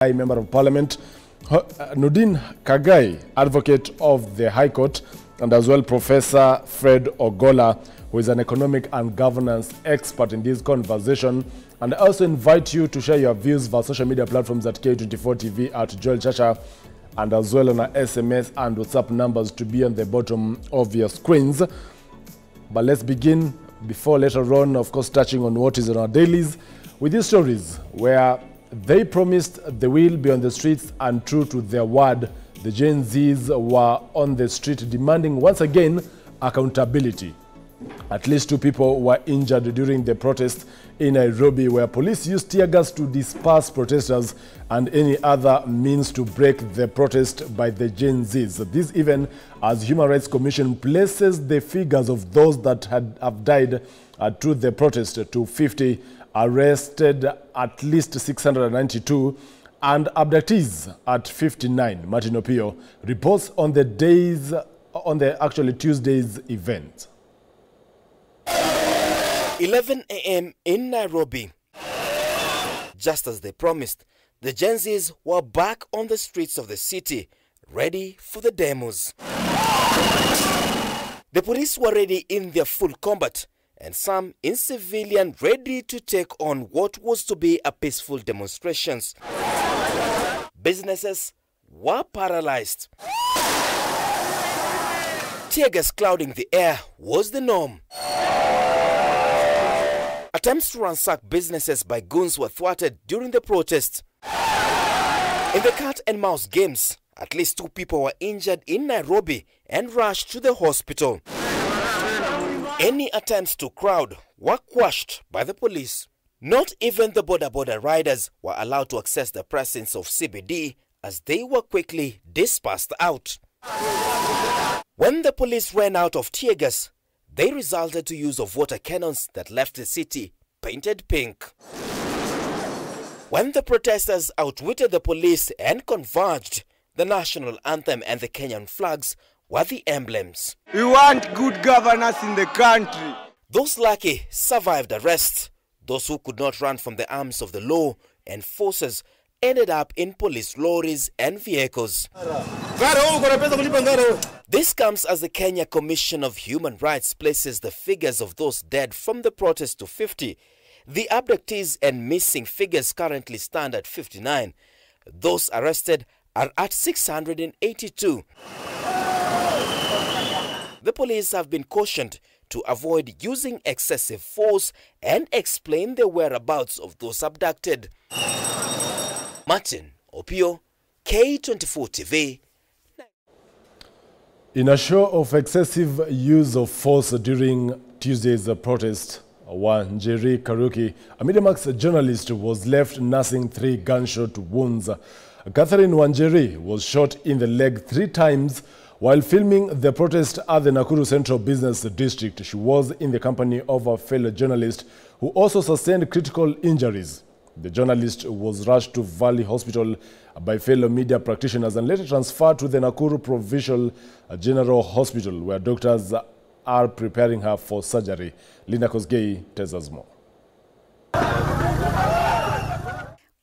Member of Parliament, Nudin Kagai, advocate of the High Court, and as well Professor Fred Ogola, who is an economic and governance expert in this conversation. And I also invite you to share your views via social media platforms at K24 TV, at Joel Chacha, and as well on our SMS and WhatsApp numbers to be on the bottom of your screens. But let's begin, before later on, of course, touching on what is on our dailies, with these stories where they promised they will be on the streets, and true to their word, the Gen Zs were on the street demanding once again accountability. At least 2 people were injured during the protest in Nairobi, where police used tear gas to disperse protesters and any other means to break the protest by the Gen Zs. This even as Human Rights Commission places the figures of those that have died through the protest to 50, arrested at least 692, and abductees at 59. Martin Opio reports on the Tuesday's event. 11 a.m. in Nairobi. Just as they promised, the Gen Zs were back on the streets of the city, ready for the demos. The police were ready in their full combat, and some in civilian, ready to take on what was to be a peaceful demonstrations. Businesses were paralyzed. Tear gas clouding the air was the norm. Attempts to ransack businesses by goons were thwarted during the protest. In the cat and mouse games, at least 2 people were injured in Nairobi and rushed to the hospital. Any attempts to crowd were quashed by the police. Not even the border riders were allowed to access the presence of CBD, as they were quickly dispersed out. When the police ran out of tear gas, they resorted to use of water cannons that left the city painted pink. When the protesters outwitted the police and converged, the national anthem and the Kenyan flags were the emblems. We want good governance in the country. Those lucky survived arrest. Those who could not run from the arms of the law and forces ended up in police lorries and vehicles. This comes as the Kenya Commission of Human Rights places the figures of those dead from the protest to 50. The abductees and missing figures currently stand at 59. Those arrested are at 682. The police have been cautioned to avoid using excessive force and explain the whereabouts of those abducted. Martin Opio, K24 TV. In a show of excessive use of force during Tuesday's protest, Wanjiri Kariuki, a Mediamax journalist, was left nursing 3 gunshot wounds. Catherine Wanjiri was shot in the leg 3 times while filming the protest at the Nakuru Central Business District. She was in the company of a fellow journalist who also sustained critical injuries. The journalist was rushed to Valley Hospital by fellow media practitioners and later transferred to the Nakuru Provincial General Hospital, where doctors are preparing her for surgery. Linda Kosgei tells us more.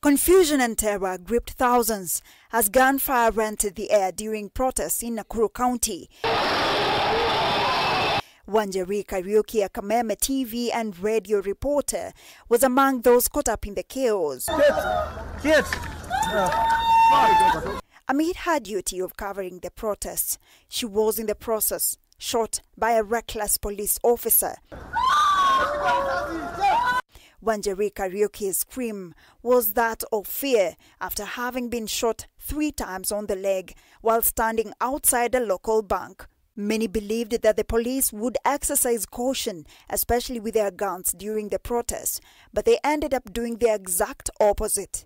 Confusion and terror gripped thousands as gunfire rent the air during protests in Nakuru County. Wanjiri Kariuki, a Kameme TV and radio reporter, was among those caught up in the chaos. Amid her duty of covering the protests, she was in the process shot by a reckless police officer. Wanjiri Kariuki's scream was that of fear after having been shot 3 times on the leg while standing outside a local bank. Many believed that the police would exercise caution, especially with their guns during the protest, but they ended up doing the exact opposite.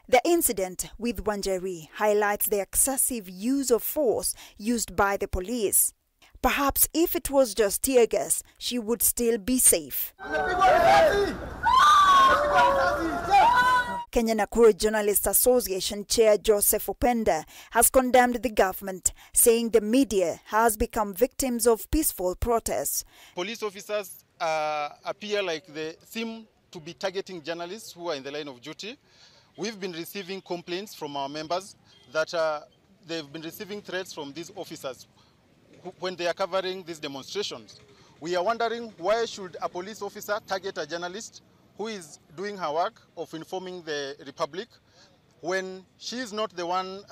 The incident with Wanjiri highlights the excessive use of force used by the police. Perhaps if it was just tear gas, she would still be safe. Kenya Nakuru Journalists Association Chair Joseph Openda has condemned the government, saying the media has become victims of peaceful protests. Police officers appear like the theme to be targeting journalists who are in the line of duty. We've been receiving complaints from our members that they've been receiving threats from these officers when they are covering these demonstrations. We are wondering, why should a police officer target a journalist who is doing her work of informing the republic when she is not the one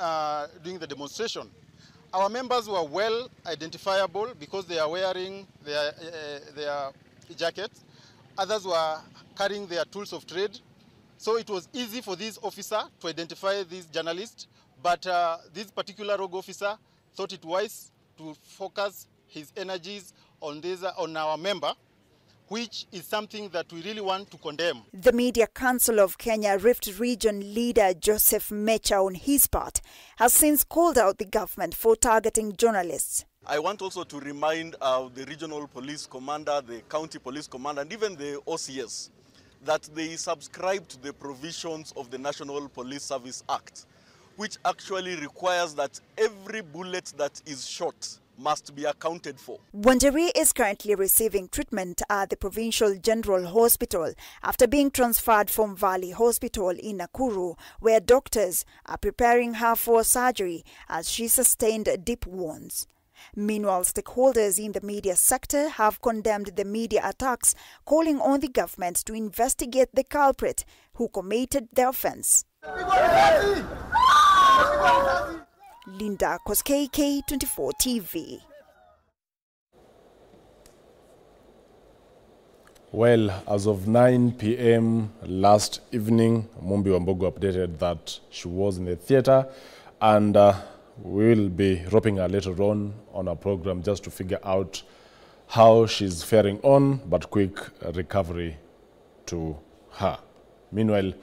doing the demonstration? Our members were well identifiable because they are wearing their jackets. Others were carrying their tools of trade. So it was easy for this officer to identify these journalists, but this particular rogue officer thought it wise to focus his energies on our member, which is something that we really want to condemn. The Media Council of Kenya Rift Region leader Joseph Mecha, on his part, has since called out the government for targeting journalists. I want also to remind the regional police commander, the county police commander, and even the OCS that they subscribe to the provisions of the National Police Service Act, which actually requires that every bullet that is shot must be accounted for. Wanjeri is currently receiving treatment at the Provincial General Hospital after being transferred from Valley Hospital in Nakuru, where doctors are preparing her for surgery as she sustained deep wounds. Meanwhile, stakeholders in the media sector have condemned the media attacks, calling on the government to investigate the culprit who committed the offense. Linda Koskei, K24 TV. Well, as of 9 p.m. last evening, Mumbi Wambogo updated that she was in the theater, and we'll be roping her later on our program just to figure out how she's faring on, but quick recovery to her. Meanwhile,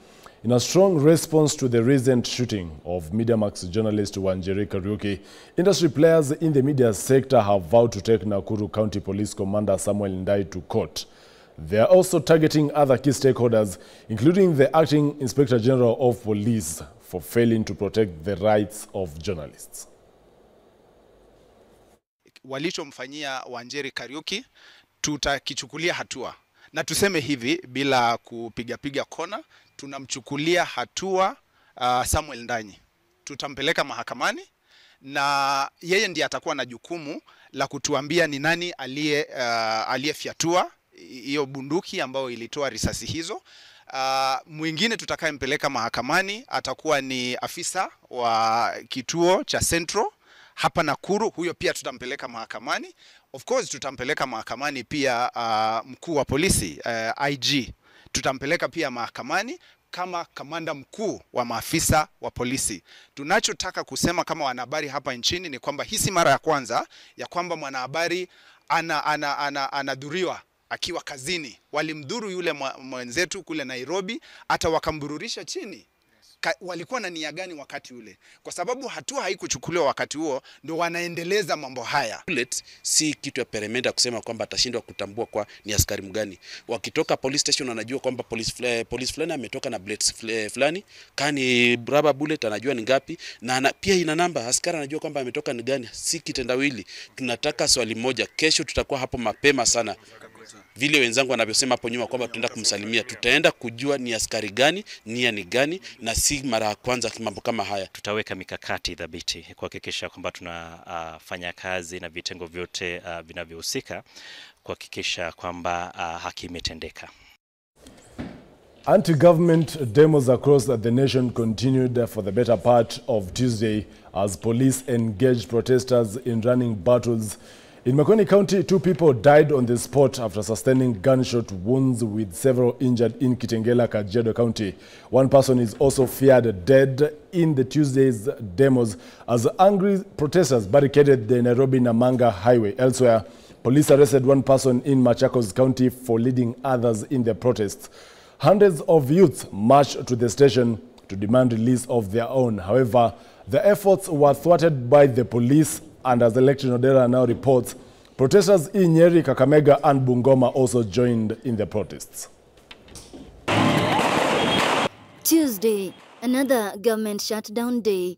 in a strong response to the recent shooting of MediaMax journalist Wanjeri Kariuki, industry players in the media sector have vowed to take Nakuru County Police Commander Samuel Ndai to court. They are also targeting other key stakeholders, including the Acting Inspector General of Police, for failing to protect the rights of journalists. Walichomfanyia Wanjeri Kariuki tutakichukulia hatua. Na tuseme hivi bila kupiga kona, tunamchukulia hatua Samuel Ndai. Tutampeleka mahakamani na yeye ndiye atakuwa na jukumu la kutuambia ni nani aliyefyatua hiyo bunduki ambayo ilitoa risasi hizo. Mwingine tutakayempeleka mahakamani atakuwa ni afisa wa kituo cha Central hapa Nakuru, huyo pia tutampeleka mahakamani. Of course tutampeleka mahakamani pia mkuu wa polisi IG. Tutampeleka pia mahakamani kama kamanda mkuu wa maafisa wa polisi. Tunachotaka kusema kama wanahabari hapa nchini ni kwamba hii si mara ya kwanza ya kwamba mwanahabari anadhuriwa akiwa kazini. Walimdhuru yule mwenzetu kule Nairobi, hata wakambururisha chini. Walikuwa na nia gani wakati ule? Kwa sababu hatua haikuchukuliwa wakati huo, ndio wanaendeleza mambo haya. Bullet si kitu ya peremenda kusema kwamba atashindwa kutambua kwa ni askari mgani. Wakitoka police station wanajua kwamba police fulani ametoka na bullets fulani, kani rubber bullet anajua ni ngapi, na pia ina namba, askari anajua kwamba ametoka ni gani. Si kitendawili. Tunataka swali moja, kesho tutakuwa hapo mapema sana. Vile wenzangu wanavyosema hapo nyuma kwamba tutaenda kumsalimia, tutaenda kujua ni askari gani, nia ni gani, na si mara ya kwanza mambo kama haya. Tutaweka mikakati dhabiti kuhakikisha kwamba tunafanya kazi na vitengo vyote vinavyohusika kuhakikisha kwamba haki imetendeka. Anti-government demos across the nation continued for the better part of Tuesday as police engaged protesters in running battles. In Makueni County, 2 people died on the spot after sustaining gunshot wounds, with several injured in Kitengela, Kajiado County. 1 person is also feared dead in the Tuesday's demos as angry protesters barricaded the Nairobi-Namanga highway. Elsewhere, police arrested 1 person in Machakos County for leading others in the protests. Hundreds of youths marched to the station to demand release of their own. However, the efforts were thwarted by the police, and as Election Odera now reports, protesters in Nyeri, Kakamega and Bungoma also joined in the protests. Tuesday, another government shutdown day.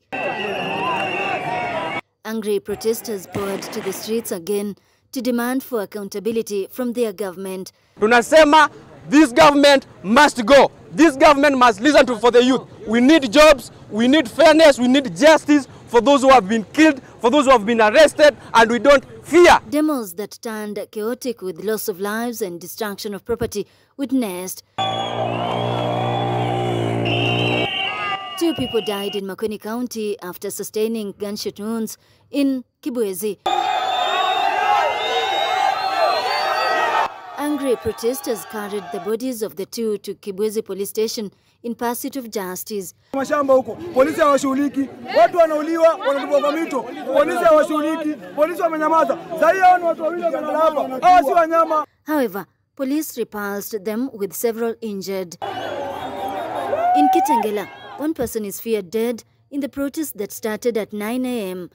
Angry protesters poured to the streets again to demand for accountability from their government. Tunasema This government must go. This government must listen for the youth. We need jobs, we need fairness, we need justice for those who have been killed, for those who have been arrested, and we don't fear. Demos that turned chaotic with loss of lives and destruction of property witnessed. 2 people died in Makueni County after sustaining gunshot wounds in Kibwezi. Angry protesters carried the bodies of the 2 to Kibwezi police station in pursuit of justice. Mashamba huko, polisi hawashughuliki, watu wanauliwa, wanatupwa kwa mito, polisi hawashughuliki, polisi wamenyamaza. Sasa hao ni watu wawili wanalala hapa, hao si wanyama. However, police repulsed them with several injured. In Kitengela, 1 person is feared dead in the protest that started at 9 a.m.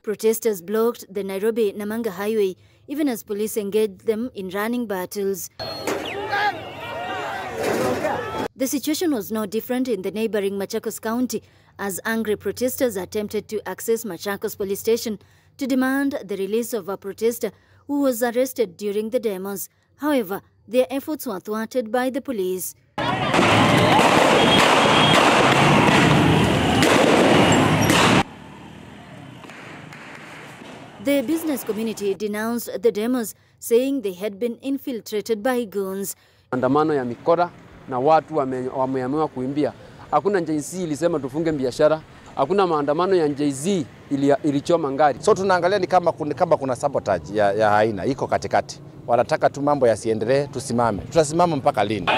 Protesters blocked the Nairobi-Namanga highway even as police engaged them in running battles. The situation was no different in the neighboring Machakos County as angry protesters attempted to access Machakos police station to demand the release of a protester who was arrested during the demos. However, their efforts were thwarted by the police. The business community denounced the demos, saying they had been infiltrated by goons. Maandamano ya mikora na watu wameamua kuimbia. Hakuna JZ ilisema tufunge biashara. Hakuna maandamano ya JZ ilichoma ngari. So tunaangalia ni kama kuna sabotage ya haina iko katikati. Wanataka tu mambo yasiendelee, tusimame. Tutasimama mpaka lini?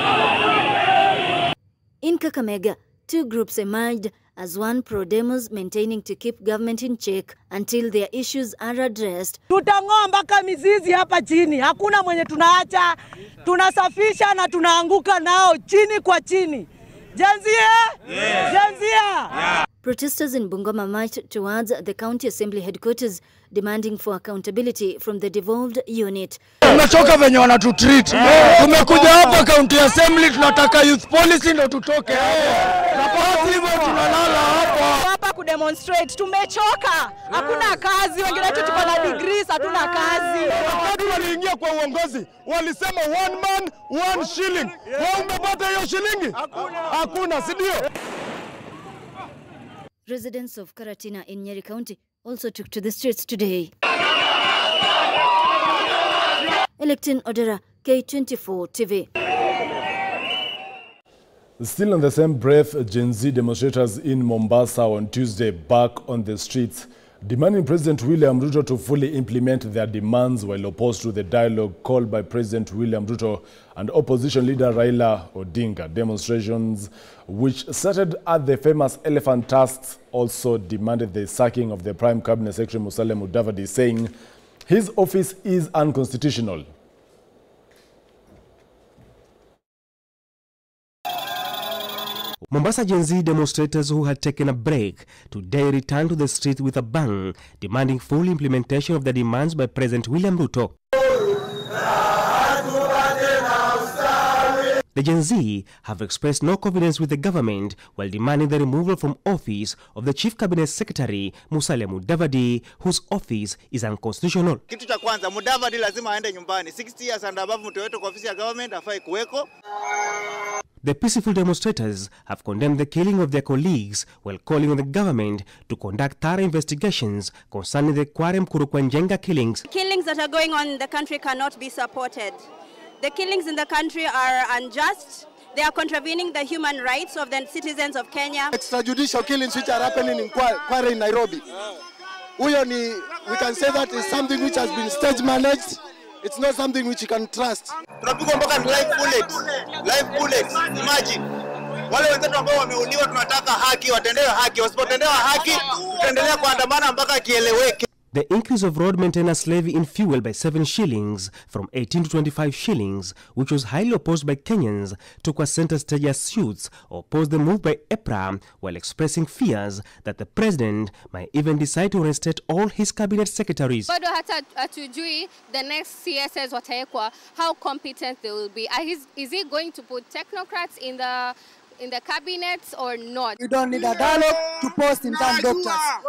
In Kakamega, 2 groups emerged as one pro-demos maintaining to keep government in check until their issues are addressed. Tutang'oa mpaka mizizi hapa chini. Hakuna mwenye tunaacha. Tunasafisha na tunaanguka nao chini kwa chini. Janzia! Protesters in Bungoma marched towards the county assembly headquarters demanding for accountability from the devolved unit. Tumechoka venye wanatutreat. Tumekuja hapa county assembly, tunataka youth policy ndo tutoke hapo. Hivyo tunalala hapa kudemonstrate. Tumechoka. Hakuna kazi. Wengine wetu tuko na degrees, hatuna kazi. Wakati waliingia kwa uongozi, walisema 1 man 1 shilling. Wao umepata hiyo shilingi? Hakuna, si ndio? Residents of Karatina in Nyeri County also took to the streets today. Electin Odera, K24 TV. Still in the same breath, Gen Z demonstrators in Mombasa on Tuesday back on the streets, demanding President William Ruto to fully implement their demands while opposed to the dialogue called by President William Ruto and opposition leader Raila Odinga. Demonstrations which started at the famous Elephant Tusks also demanded the sacking of the Prime Cabinet Secretary Musalia Mudavadi, saying his office is unconstitutional. Mombasa Gen Z demonstrators who had taken a break today returned to the street with a bang, demanding full implementation of the demands by President William Ruto. The Gen Z have expressed no confidence with the government while demanding the removal from office of the Chief Cabinet Secretary Musalia Mudavadi, whose office is unconstitutional. Kitu cha kwanza, Mudavadi lazima aende nyumbani. 60 years and above mtu yote kwa ofisi ya government afai kuweko. The peaceful demonstrators have condemned the killing of their colleagues while calling on the government to conduct thorough investigations concerning the Kware Mkurukwanjenga killings. Killings that are going on in the country cannot be supported. The killings in the country are unjust. They are contravening the human rights of the citizens of Kenya. Extrajudicial killings which are happening in Kware in Nairobi. We can say that is something which has been stage managed. It's not something which you can trust. Tunapigwa mpaka live bullets. Imagine. Wale wenzetu ambao wameuliwa tunataka haki, watendewe haki. Wasipotendewa haki, tutaendelea kuandamana mpaka kieleweke. The increase of road maintenance levy in fuel by 7 shillings from 18 to 25 shillings, which was highly opposed by Kenyans, took a center stage as youths opposed the move by EPRA while expressing fears that the president might even decide to reinstate all his cabinet secretaries. Bado hata hatujui the next CSS wataekwa, how competent they will be. Is he going to put technocrats in in the cabinets or not. We don't need a dialogue to post-in-term doctors.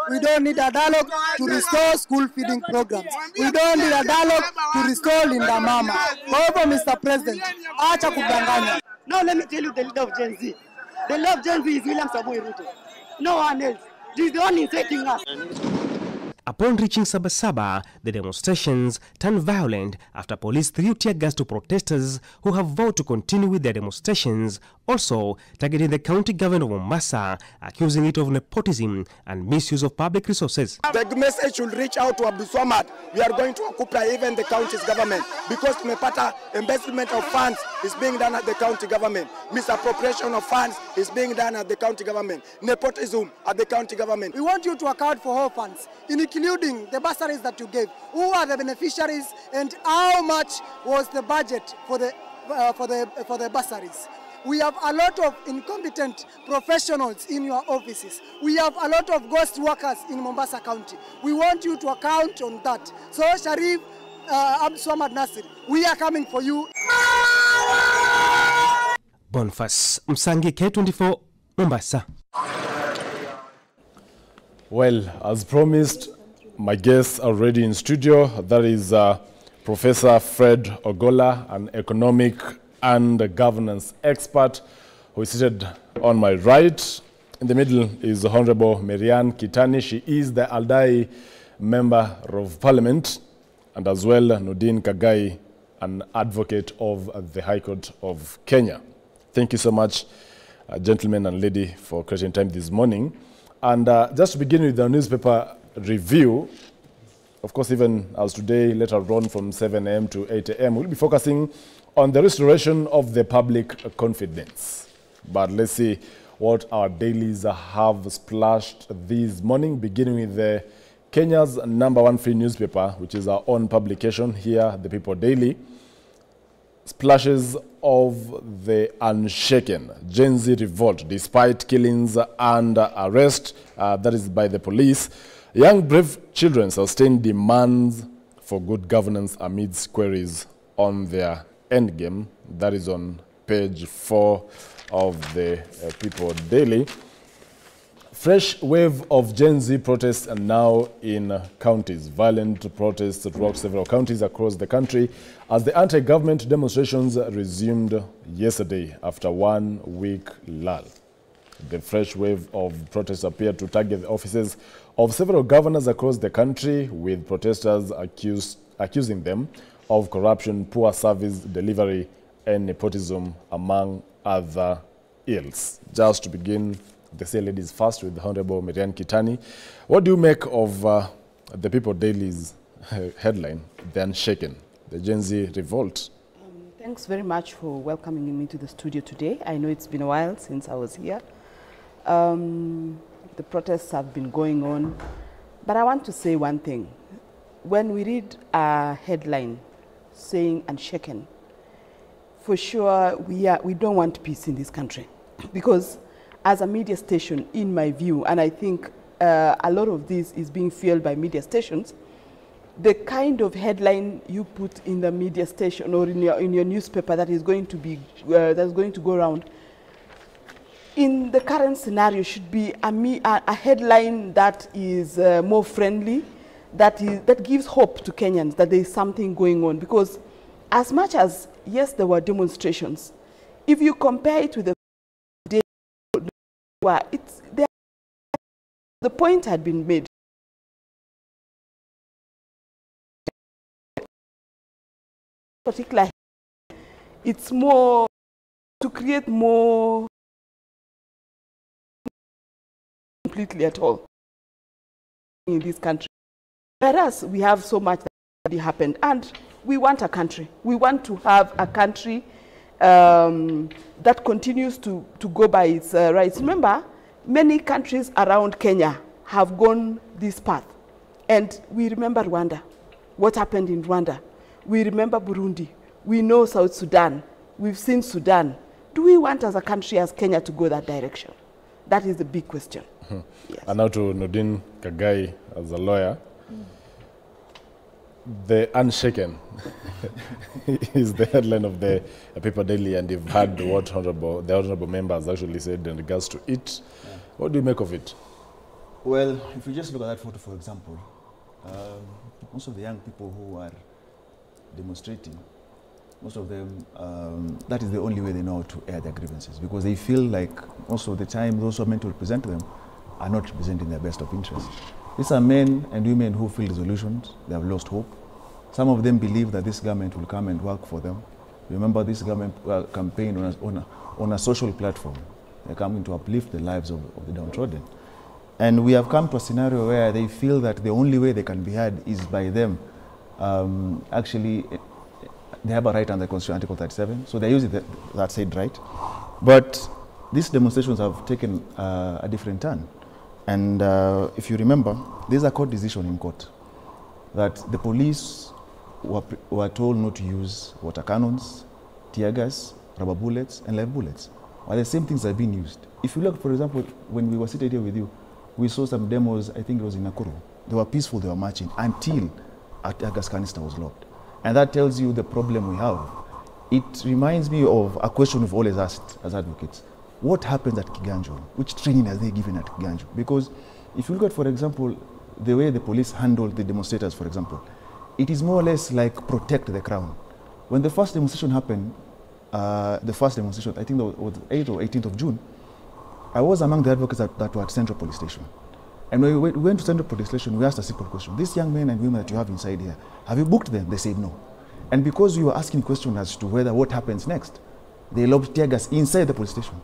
We don't need a dialogue to restore school feeding programs. We don't need a dialogue to restore Linda Mama. However, Mr. President, acha kudanganya. Now let me tell you the leader of Gen Z. The leader of Gen Z is William Samoei Ruto. No one else. He's the one inciting us. Upon reaching Sabasaba, the demonstrations turned violent after police threw tear gas to protesters who have vowed to continue with their demonstrations, also targeting the county government of Mombasa, accusing it of nepotism and misuse of public resources. The message should reach out to Abdul Swamad. We are going to occupy even the county's government because tumepata investment of funds is being done at the county government. Misappropriation of funds is being done at the county government. Nepotism at the county government. We want you to account for orphans, including the bursaries that you gave. Who are the beneficiaries and how much was the budget for the bursaries? We have a lot of incompetent professionals in your offices. We have a lot of ghost workers in Mombasa County. We want you to account on that. So Sharif Abdul Swamad Nasir, we are coming for you. Boniface Msangi, K24, Mombasa. Well, as promised, my guests are already in studio. That is Professor Fred Ogola, an economic and governance expert who is seated on my right. In the middle is Honorable Marianne Kitani. She is the Aldai Member of Parliament, and as well Nordin Kagai, an advocate of the High Court of Kenya. Thank you so much, gentlemen and lady, for creating time this morning. And just to begin with the newspaper review, of course, even as today, later on from 7 a.m. to 8 a.m., we'll be focusing on the restoration of the public confidence. But let's see what our dailies have splashed this morning, beginning with the Kenya's #1 free newspaper, which is our own publication here, the People Daily. Splashes of the unshaken Gen Z revolt despite killings and arrest, that is by the police. Young brave children sustain demands for good governance amidst queries on their endgame. That is on page 4 of the People Daily. Fresh wave of Gen Z protests are now in counties. Violent protests rocked several counties across the country as the anti-government demonstrations resumed yesterday after 1 week lull. The fresh wave of protests appeared to target the offices of several governors across the country, with protesters accusing them of corruption, poor service delivery, and nepotism, among other ills. Just to begin, the Say Ladies first with the Honorable Marianne Kitani. What do you make of the People Daily's headline, The Unshaken, the Gen Z revolt? Thanks very much for welcoming me to the studio today. I know it's been a while since I was here. The protests have been going on, but I want to say one thing. When we read a headline saying unshaken, for sure we don't want peace in this country, because as a media station, in my view, and I think a lot of this is being fueled by media stations, the kind of headline you put in the media station or in your newspaper that is going to be that's going to go around in the current scenario should be a headline that is more friendly, that gives hope to Kenyans that there is something going on. Because as much as, yes, there were demonstrations, if you compare it with the day, the point had been made. Particular, it's more to create more completely at all in this country. Whereas we have so much that already happened, and we want a country. We want to have a country that continues to go by its rights. Remember, many countries around Kenya have gone this path, and we remember Rwanda, what happened in Rwanda. We remember Burundi. We know South Sudan. We've seen Sudan. Do we want as a country, as Kenya, to go that direction? That is the big question. Yes. And now to Nordin Kagai as a lawyer. The unshaken is the headline of the paper daily, and you've heard what the honorable members actually said in regards to it. Yeah. What do you make of it? Well, if you just look at that photo, for example, most of the young people who are demonstrating, most of them, that is the only way they know how to air their grievances, because they feel like most of the time those who are meant to represent them are not representing their best of interests. These are men and women who feel disillusioned, they have lost hope. Some of them believe that this government will come and work for them. Remember, this government campaigned on a social platform. They're coming to uplift the lives of the downtrodden. And we have come to a scenario where they feel that the only way they can be heard is by them. Actually, they have a right under Constitution, Article 37, so they're using that said right. But these demonstrations have taken a different turn. And if you remember, there's a court decision in court that the police were told not to use water cannons, tear gas, rubber bullets, and live bullets. While the same things have been used. If you look, for example, when we were seated here with you, we saw some demos, I think it was in Nakuru. They were peaceful, they were marching, until a tear gas canister was lobbed. And that tells you the problem we have. It reminds me of a question we've always asked as advocates. What happens at Kiganjo? Which training are they given at Kiganjo? Because if you look at, for example, the way the police handled the demonstrators, for example, it is more or less like protect the crown. When the first demonstration happened, I think it was 8th or 18th of June, I was among the advocates that were at Central Police Station. And when we went to Central Police Station, we asked a simple question. These young men and women that you have inside here, have you booked them? They said no. And because we were asking questions as to what happens next, they lobbed tear gas inside the police station.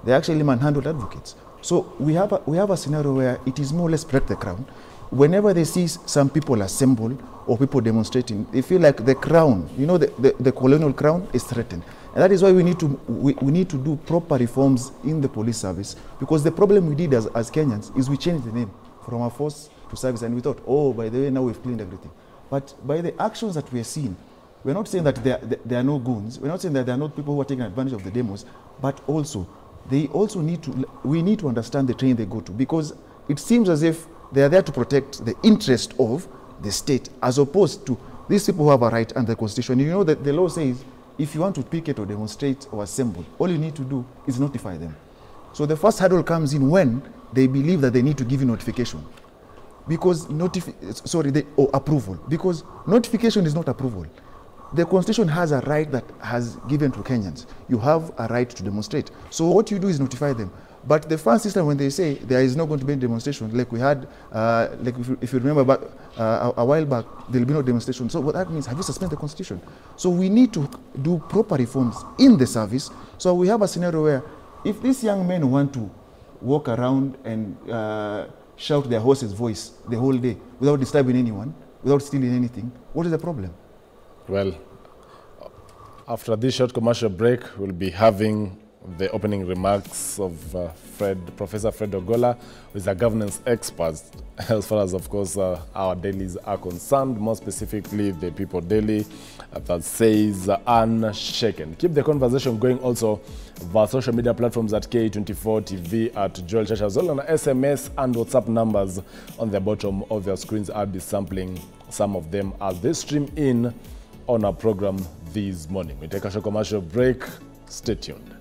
They actually manhandled advocates. So we have a scenario where it is more or less protect the crown. Whenever they see some people assemble or people demonstrating, they feel like the crown, you know, the colonial crown is threatened. And that is why we need to do proper reforms in the police service, because the problem we did as Kenyans is we changed the name from a force to service, and we thought, oh, by the way, now we've cleaned everything. But by the actions that we are seeing, we're not saying that there are no goons, we're not saying that there are not people who are taking advantage of the demos, but also, we need to understand the training they go to, because it seems as if they are there to protect the interest of the state, as opposed to these people who have a right under the Constitution. You know that the law says, if you want to picket or demonstrate or assemble, all you need to do is notify them. So the first hurdle comes in when they believe that they need to give you notification. Because approval. Because notification is not approval. The Constitution has a right that has given to Kenyans. You have a right to demonstrate. So what you do is notify them. But the first system, when they say there is not going to be a demonstration, like we had, if you remember a while back, there will be no demonstration. So what that means, have you suspended the Constitution? So we need to do proper reforms in the service. So we have a scenario where if these young men want to walk around and shout their horse's voice the whole day without disturbing anyone, without stealing anything, what is the problem? Well, after this short commercial break, we'll be having the opening remarks of Professor Fred Ogola, who is a governance expert as far as, of course, our dailies are concerned, more specifically the People Daily that says unshaken. Keep the conversation going also via social media platforms at K24 TV, at Joel Church, as well on SMS and WhatsApp numbers on the bottom of your screens. I'll be sampling some of them as they stream in on our program this morning. We take a short commercial break. Stay tuned.